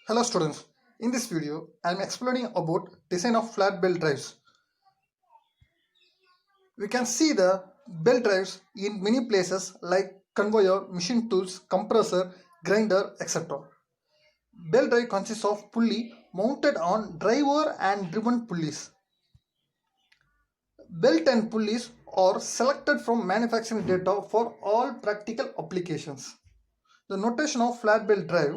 Hello students, in this video I am explaining about design of flat belt drives. We can see the belt drives in many places like conveyor, machine tools, compressor, grinder, etc. Belt drive consists of pulley mounted on driver and driven pulleys. Belt and pulleys are selected from manufacturing data for all practical applications. The notation of flat belt drive: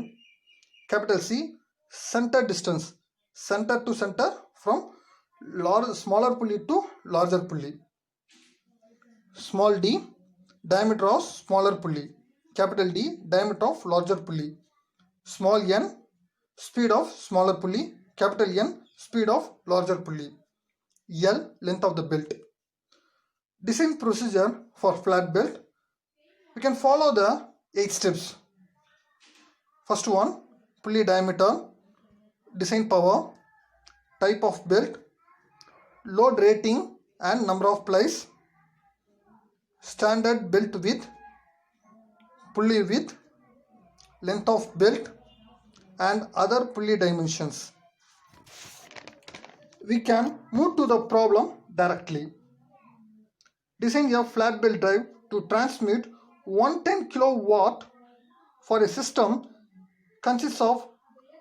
capital C, center distance, center to center from smaller pulley to larger pulley. Small d, diameter of smaller pulley. Capital D, diameter of larger pulley. Small n, speed of smaller pulley. Capital N, speed of larger pulley. L, length of the belt. Design procedure for flat belt. We can follow the 8 steps. First one, pulley diameter, design power, type of belt, load rating and number of plies, standard belt width, pulley width, length of belt and other pulley dimensions. We can move to the problem directly. Design a flat belt drive to transmit 110 kilowatt for a system consists of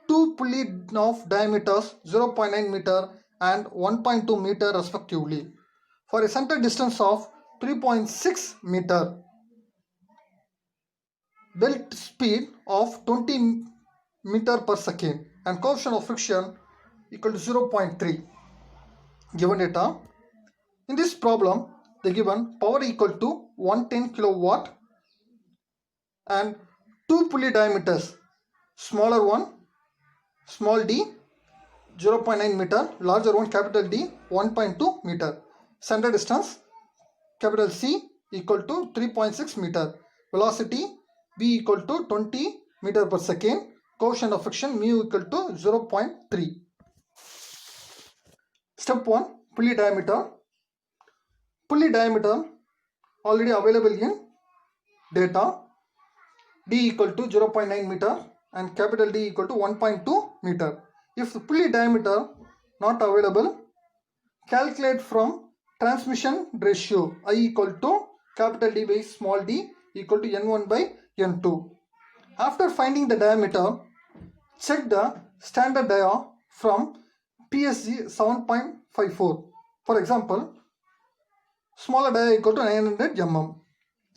two pulley of diameters 0.9 meter and 1.2 meter respectively for a center distance of 3.6 meter. Belt speed of 20 meter per second and coefficient of friction equal to 0.3. Given data. In this problem, the given power equal to 110 kilowatt and two pulley diameters, smaller one small d 0.9 meter, larger one capital D 1.2 meter. Center distance capital C equal to 3.6 meter. Velocity V equal to 20 meter per second. Coefficient of friction mu equal to 0.3. Step 1, pulley diameter. Pulley diameter already available in data. D equal to 0.9 meter and capital D equal to 1.2 meter. If the pulley diameter not available, calculate from transmission ratio I equal to capital D by small d equal to N1 by N2. After finding the diameter, check the standard dia from PSG 7.54. For example, smaller dia equal to 900 mm.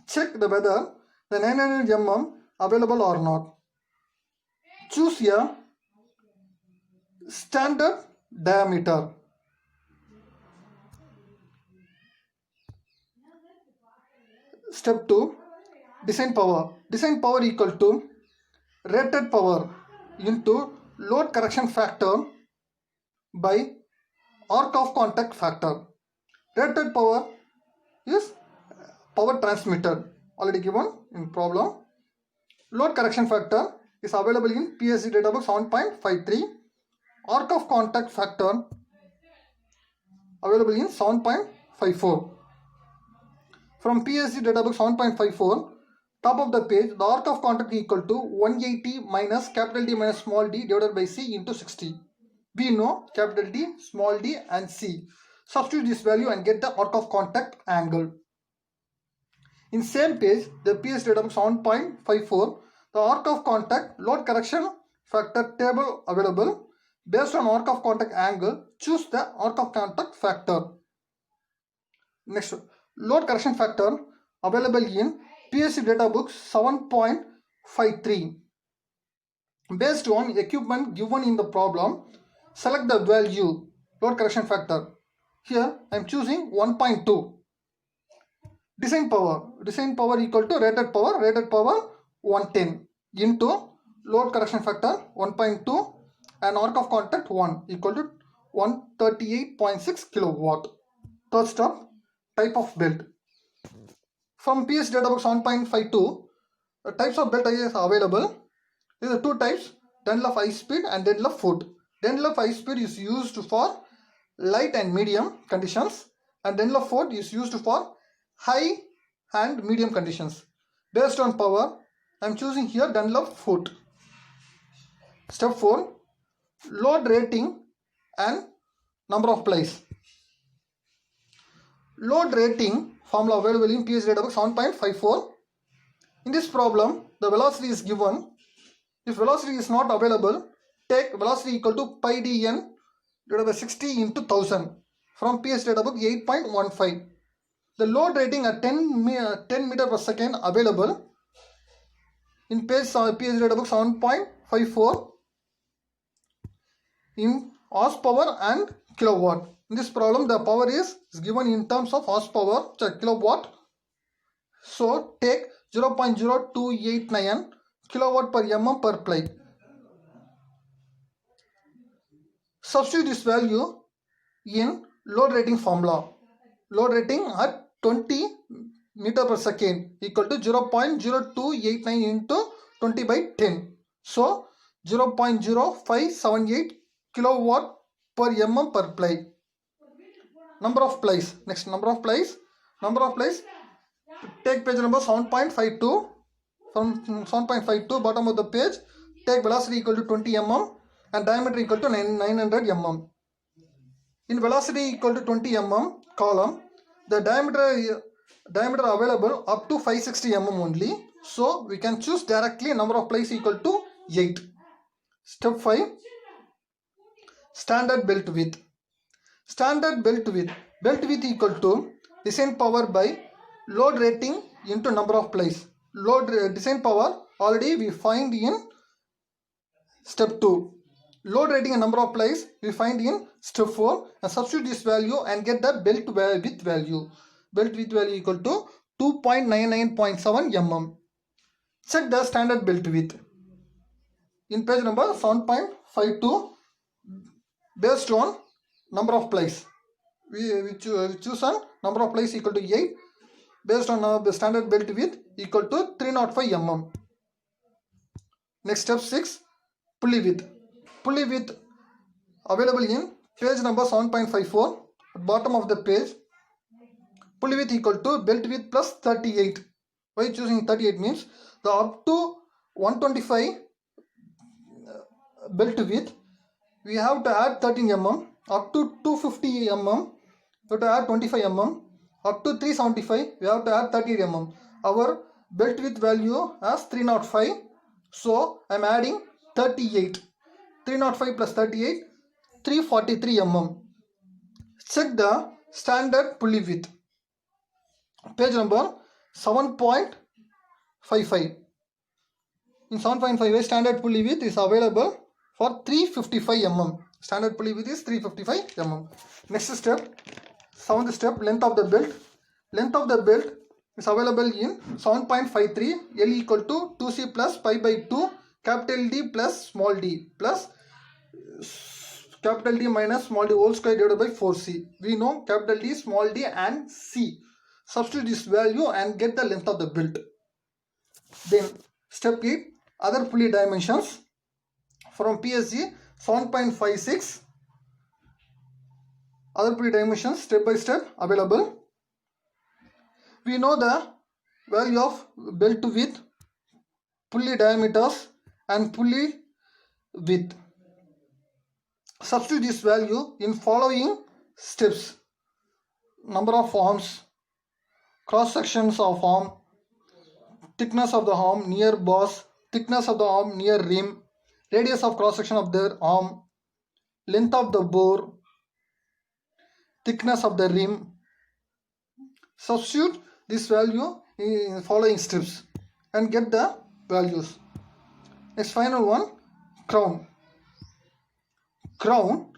Check whether the 900 mm available or not. Choose a standard diameter. Step 2, design power. Design power equal to rated power into load correction factor by arc of contact factor. Rated power is power transmitted, already given in problem. Load correction factor is available in PSG data book 7.53. Arc of contact factor available in 7.54. From PSG data book 7.54, top of the page, the arc of contact equal to 180 minus capital D minus small d divided by C into 60. We know capital D, small d and C. Substitute this value and get the arc of contact angle. In same page, the PSG data book 7.54, the arc of contact load correction factor table available. Based on arc of contact angle, choose the arc of contact factor. Next, load correction factor available in PSG data book 7.53. Based on equipment given in the problem, select the value load correction factor. Here I am choosing 1.2. Design power. Design power equal to rated power. Rated power 110 into load correction factor 1.2 and arc of contact 1 equal to 138.6 kilowatt. Third step, type of belt. From PSG data book 7.52, types of belt is available. There are two types, Dunlop high speed and Dunlop foot. Dunlop high speed is used for light and medium conditions and Dunlop foot is used for high and medium conditions. Based on power, I am choosing here Dunlop foot. Step 4. Load rating and number of plies. Load rating formula available in PSC data book 7.54. In this problem, the velocity is given. If velocity is not available, take velocity equal to pi dn divided by 60 into 1000 from PSC data book 8.15. The load rating at 10 meter per second available in PSC data book 7.54 in horsepower and kilowatt. In this problem, the power is given in terms of horsepower, kilowatt. So take 0.0289 kilowatt per mm per ply. Substitute this value in load rating formula. Load rating at 20 meter per second equal to 0.0289 into 20 by 10. So 0.0578 kilowatt per mm per ply. Number of plies. Next, number of plies. Take page number 7.52. From 7.52, bottom of the page, take velocity equal to 20 mm and diameter equal to 900 mm. In velocity equal to 20 mm column, the diameter available up to 560 mm only. So we can choose directly number of plies equal to 8. Step 5. Standard belt width. Standard belt width. Belt width equal to design power by load rating into number of plies. Load design power already we find in step 2. Load rating and number of plies we find in step 4, and substitute this value and get the belt width value. Belt width value equal to 2.99.7 mm. Check the standard belt width. In page number 7.52, based on number of plies, we choose on number of plies equal to 8 based on the standard belt width equal to 305 mm. Next, step 6, pulley width. Pulley width available in page number 7.54 at bottom of the page. Pulley width equal to belt width plus 38. Why choosing 38 means the up to 125 belt width we have to add 13 mm, up to 250 mm we have to add 25 mm, up to 375 we have to add 38 mm. Our belt width value as 305, so I am adding 38. 305 plus 38, 343 mm. Check the standard pulley width. Page number 7.55. In 7.5, standard pulley width is available for 355 mm. Standard pulley width is 355 mm. Next step, 7th step, length of the belt. Length of the belt is available in 7.53. L equal to 2c plus pi by 2 capital D plus small d plus capital D minus small d whole square divided by 4c. We know capital D, small d and c. Substitute this value and get the length of the belt. Then step 8, other pulley dimensions from PSG 7.56. Other pulley dimensions step by step available. We know the value of belt width, pulley diameters and pulley width. Substitute this value in following steps: number of arms, cross sections of arm, thickness of the arm near boss, thickness of the arm near rim, radius of cross section of the arm, length of the bore, thickness of the rim. Substitute this value in following steps and get the values. Next, final one, crown. Crown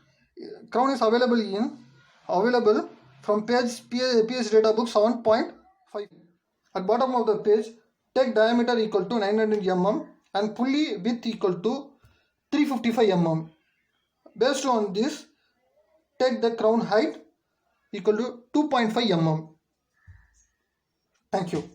is available from page PS data book 7.5. At bottom of the page, take diameter equal to 900 mm and pulley width equal to 355 mm. Based on this, take the crown height equal to 2.5 mm. Thank you.